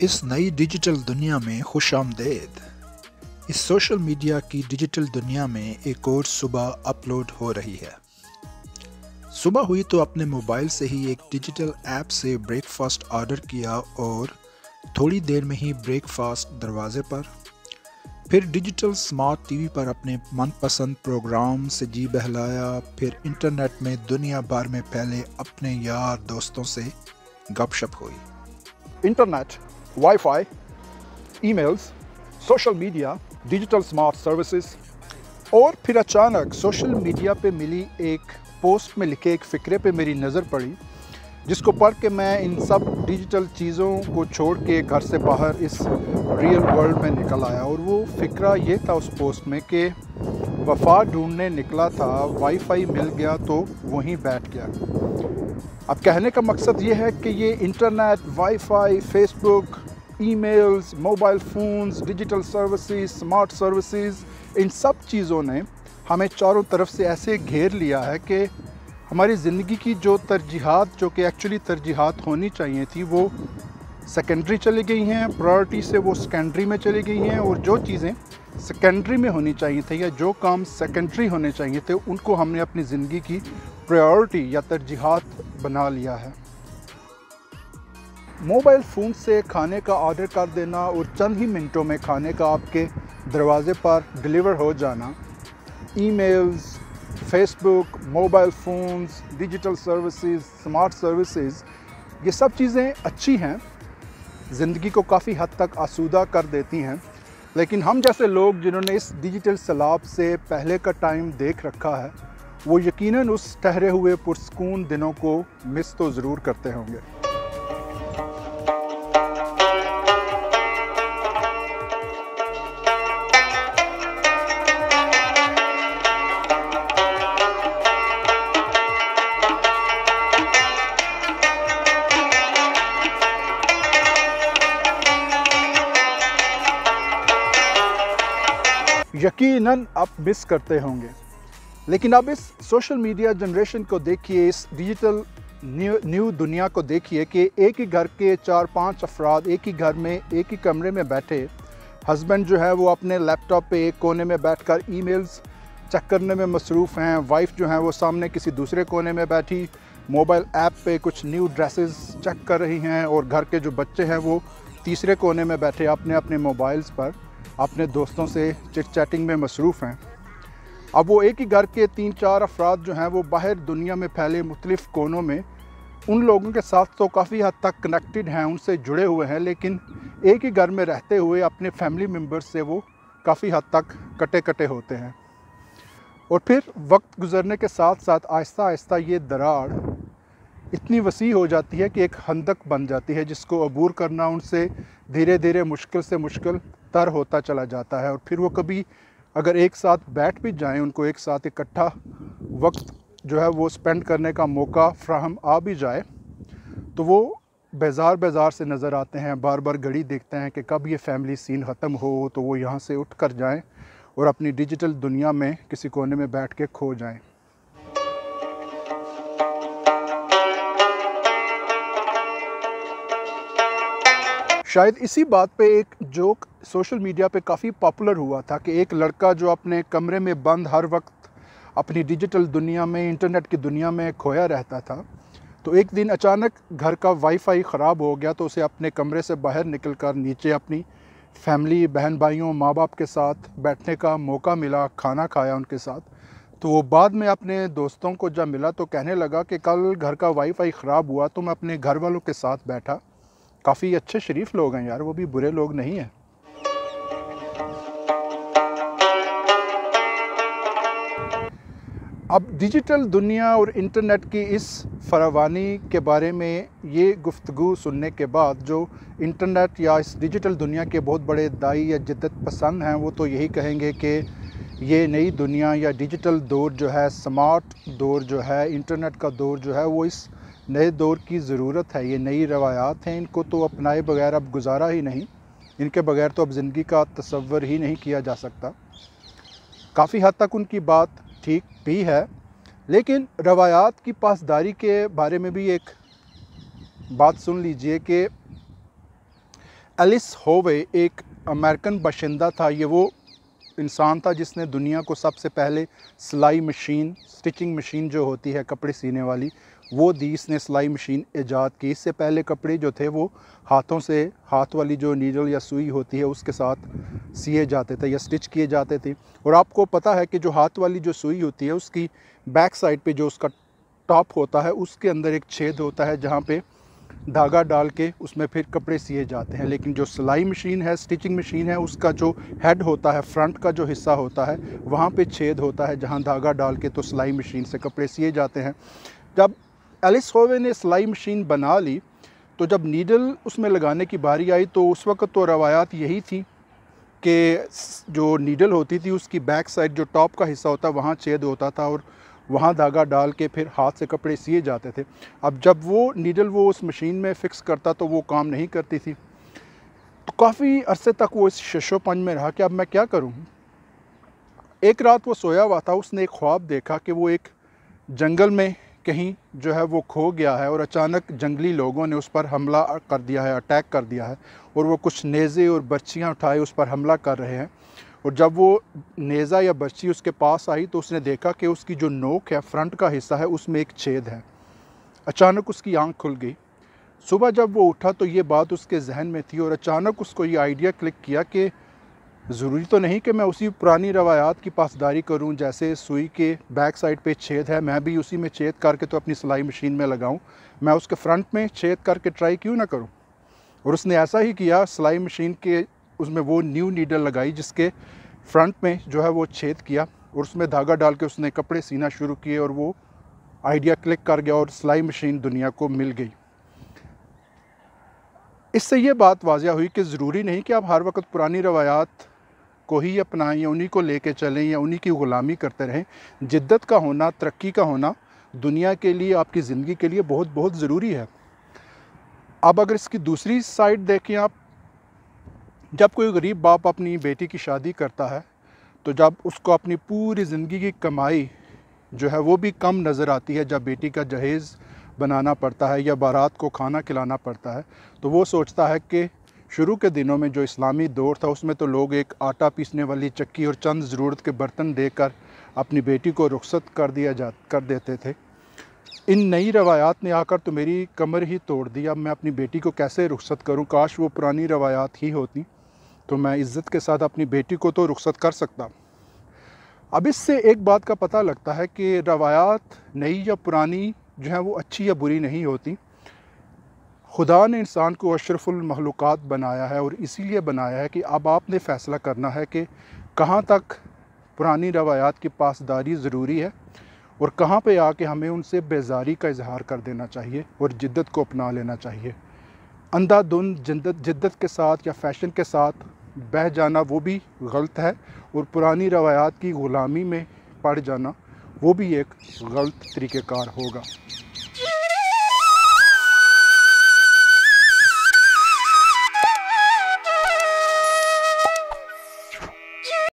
इस नई डिजिटल दुनिया में खुशामदीद। इस सोशल मीडिया की डिजिटल दुनिया में एक और सुबह अपलोड हो रही है। सुबह हुई तो अपने मोबाइल से ही एक डिजिटल ऐप से ब्रेकफास्ट ऑर्डर किया और थोड़ी देर में ही ब्रेकफास्ट दरवाजे पर। फिर डिजिटल स्मार्ट टीवी पर अपने मनपसंद प्रोग्राम से जी बहलाया। फिर इंटरनेट में दुनिया भर में फैले अपने यार दोस्तों से गपशप हुई। Internet, wifi, emails, social media, digital smart services और फिर अचानक सोशल मीडिया पे मिली एक पोस्ट में लिखे एक फ़िक्रे पे मेरी नज़र पड़ी, जिसको पढ़ के मैं इन सब डिजिटल चीज़ों को छोड़ के घर से बाहर इस रियल वर्ल्ड में निकल आया। और वो फ़िक्रा ये था उस पोस्ट में कि वफ़ा ढूंढने निकला था, वाईफाई मिल गया तो वहीं बैठ गया। अब कहने का मकसद ये है कि ये internet, wifi, Facebook, emails, mobile phones, digital services, smart services, इन सब चीज़ों ने हमें चारों तरफ से ऐसे घेर लिया है कि हमारी ज़िंदगी की जो तरजीहात, जो कि एक्चुअली तरजीहात होनी चाहिए थी, वो सेकेंडरी चली गई हैं। प्रायोरिटी से वो सेकेंडरी में चली गई हैं, और जो चीज़ें सेकेंडरी में होनी चाहिए थी या जो काम सेकेंडरी होने चाहिए थे, उनको हमने अपनी ज़िंदगी की प्रायोरिटी या तरजीहात बना लिया है। मोबाइल फ़ोन से खाने का ऑर्डर कर देना और चंद ही मिनटों में खाने का आपके दरवाज़े पर डिलीवर हो जाना, emails, Facebook, mobile phones, digital services, smart services, ये सब चीज़ें अच्छी हैं, ज़िंदगी को काफ़ी हद तक आसूदा कर देती हैं। लेकिन हम जैसे लोग जिन्होंने इस डिजिटल सैलाब से पहले का टाइम देख रखा है, वो यकीनन उस ठहरे हुए पुरसकून दिनों को मिस तो ज़रूर करते होंगे। यकीनन आप मिस करते होंगे। लेकिन अब इस सोशल मीडिया जनरेशन को देखिए, इस डिजिटल न्यू दुनिया को देखिए कि एक ही घर के 4-5 अफराद एक ही घर में एक ही कमरे में बैठे, हस्बैंड जो है वो अपने लैपटॉप पे एक कोने में बैठकर ईमेल्स चेक करने में मसरूफ़ हैं, वाइफ जो है वो सामने किसी दूसरे कोने में बैठी मोबाइल ऐप पे कुछ न्यू ड्रेसेस चेक कर रही हैं, और घर के जो बच्चे हैं वो तीसरे कोने में बैठे अपने अपने मोबाइल्स पर अपने दोस्तों से चिट चैटिंग में मसरूफ़ हैं। अब वो एक ही घर के 3-4 अफराद जो हैं वो बाहर दुनिया में फैले मुख्तलिफ़ कोनों में उन लोगों के साथ तो काफ़ी हद तक कनेक्टेड हैं, उनसे जुड़े हुए हैं, लेकिन एक ही घर में रहते हुए अपने फैमिली मेम्बर्स से वो काफ़ी हद तक कटे कटे होते हैं। और फिर वक्त गुज़रने के साथ साथ आहिस्ता आहिस्ता ये दरार इतनी वसी हो जाती है कि एक खंदक बन जाती है, जिसको अबूर करना उनसे धीरे धीरे मुश्किल से मुश्किल तर होता चला जाता है। और फिर वो कभी अगर एक साथ बैठ भी जाएं, उनको एक साथ इकट्ठा वक्त जो है वो स्पेंड करने का मौका फ्राहम आ भी जाए, तो वो बेजार बेजार से नज़र आते हैं। बार बार घड़ी देखते हैं कि कब ये फैमिली सीन ख़त्म हो, तो वो यहाँ से उठ कर जाएँ और अपनी डिजिटल दुनिया में किसी कोने में बैठ के खो जाएँ। शायद इसी बात पे एक जोक सोशल मीडिया पे काफ़ी पॉपुलर हुआ था कि एक लड़का जो अपने कमरे में बंद हर वक्त अपनी डिजिटल दुनिया में, इंटरनेट की दुनिया में खोया रहता था, तो एक दिन अचानक घर का वाईफाई ख़राब हो गया, तो उसे अपने कमरे से बाहर निकलकर नीचे अपनी फैमिली, बहन भाइयों, माँ बाप के साथ बैठने का मौका मिला, खाना खाया उनके साथ। तो वो बाद में अपने दोस्तों को जब मिला तो कहने लगा कि कल घर का वाईफाई ख़राब हुआ तो मैं अपने घर वालों के साथ बैठा। काफ़ी अच्छे शरीफ लोग हैं यार, वो भी बुरे लोग नहीं हैं। अब डिजिटल दुनिया और इंटरनेट की इस फरावानी के बारे में ये गुफ्तगू सुनने के बाद जो इंटरनेट या इस डिजिटल दुनिया के बहुत बड़े दाई या जिद्दत पसंद हैं, वो तो यही कहेंगे कि ये नई दुनिया या डिजिटल दौर जो है, स्मार्ट दौर जो है, इंटरनेट का दौर जो है, वो इस नए दौर की ज़रूरत है। ये नई रवायात हैं, इनको तो अपनाए बगैर अब गुजारा ही नहीं, इनके बगैर तो अब ज़िंदगी का तसव्वुर ही नहीं किया जा सकता। काफ़ी हद तक उनकी बात ठीक भी है, लेकिन रवायात की पासदारी के बारे में भी एक बात सुन लीजिए कि एलिस होवे एक अमेरिकन बाशिंदा था। ये वो इंसान था जिसने दुनिया को सबसे पहले सिलाई मशीन, स्टिचिंग मशीन जो होती है कपड़े सीने वाली, वो दी। इसने सिलाई मशीन ईजाद की। इससे पहले कपड़े जो थे वो हाथों से, हाथ वाली जो नीडल या सुई होती है उसके साथ सिए जाते थे या स्टिच किए जाते थे। और आपको पता है कि जो हाथ वाली जो सुई होती है उसकी बैक साइड पे जो उसका टॉप होता है उसके अंदर एक छेद होता है जहाँ पे धागा डाल के उसमें फिर कपड़े सिए जाते हैं। लेकिन जो सिलाई मशीन है, स्टिचिंग मशीन है, उसका जो हेड होता है, फ्रंट का जो हिस्सा होता है, वहाँ पे छेद होता है जहाँ धागा डाल के तो सिलाई मशीन से कपड़े सिए जाते हैं। जब एलिस होवे ने सिलाई मशीन बना ली तो जब नीडल उसमें लगाने की बारी आई तो उस वक्त तो रवायात यही थी कि जो नीडल होती थी उसकी बैक साइड जो टॉप का हिस्सा होता है वहाँ छेद होता था और वहाँ धागा डाल के फिर हाथ से कपड़े सिए जाते थे। अब जब वो नीडल वो उस मशीन में फ़िक्स करता तो वो काम नहीं करती थी। तो काफ़ी अरसे तक वो इस शशोपंज में रहा कि अब मैं क्या करूँ। एक रात वो सोया हुआ था, उसने एक ख्वाब देखा कि वो एक जंगल में कहीं जो है वो खो गया है और अचानक जंगली लोगों ने उस पर हमला कर दिया है, अटैक कर दिया है और वो कुछ नेज़े और बर्छियाँ उठाए उस पर हमला कर रहे हैं। और जब वो नेज़ा या बर्छी उसके पास आई तो उसने देखा कि उसकी जो नोक है, फ्रंट का हिस्सा है, उसमें एक छेद है। अचानक उसकी आंख खुल गई। सुबह जब वो उठा तो ये बात उसके जहन में थी और अचानक उसको ये आइडिया क्लिक किया कि ज़रूरी तो नहीं कि मैं उसी पुरानी रवायात की पासदारी करूं, जैसे सुई के बैक साइड पे छेद है मैं भी उसी में छेद करके तो अपनी सिलाई मशीन में लगाऊं, मैं उसके फ्रंट में छेद करके ट्राई क्यों ना करूं। और उसने ऐसा ही किया। सिलाई मशीन के उसमें वो न्यू नीडल लगाई जिसके फ्रंट में जो है वो छेद किया और उसमें धागा डाल के उसने कपड़े सीना शुरू किए और वो आइडिया क्लिक कर गया और सिलाई मशीन दुनिया को मिल गई। इससे ये बात वाज़िया हुई कि ज़रूरी नहीं कि आप हर वक्त पुरानी रवायात को ही अपनाएं या उन्हीं को लेके चलें या उन्हीं की ग़ुलामी करते रहें। जिद्दत का होना, तरक्की का होना दुनिया के लिए, आपकी ज़िंदगी के लिए बहुत बहुत ज़रूरी है। अब अगर इसकी दूसरी साइड देखें आप, जब कोई गरीब बाप अपनी बेटी की शादी करता है तो जब उसको अपनी पूरी ज़िंदगी की कमाई जो है वो भी कम नज़र आती है, जब बेटी का जहेज़ बनाना पड़ता है या बारात को खाना खिलाना पड़ता है, तो वो सोचता है कि शुरू के दिनों में जो इस्लामी दौर था उसमें तो लोग एक आटा पीसने वाली चक्की और चंद ज़रूरत के बर्तन देकर अपनी बेटी को रुखसत कर देते थे। इन नई रवायात ने आकर तो मेरी कमर ही तोड़ दी। अब मैं अपनी बेटी को कैसे रुखसत करूं? काश वो पुरानी रवायात ही होती तो मैं इज़्ज़त के साथ अपनी बेटी को तो रुखसत कर सकता। अब इससे एक बात का पता लगता है कि रवायात नई या पुरानी जो है वो अच्छी या बुरी नहीं होती। खुदा ने इंसान को अशरफुल मखलूक़ात बनाया है और इसीलिए बनाया है कि अब आपने फ़ैसला करना है कि कहाँ तक पुरानी रवायात की पासदारी ज़रूरी है और कहाँ पे आके हमें उनसे बेजारी का इजहार कर देना चाहिए और जिद्दत को अपना लेना चाहिए। अंधाधुंध जिद्दत के साथ या फ़ैशन के साथ बह जाना वो भी गलत है और पुरानी रवायात की ग़ुलामी में पड़ जाना वो भी एक गलत तरीक़ेकार होगा।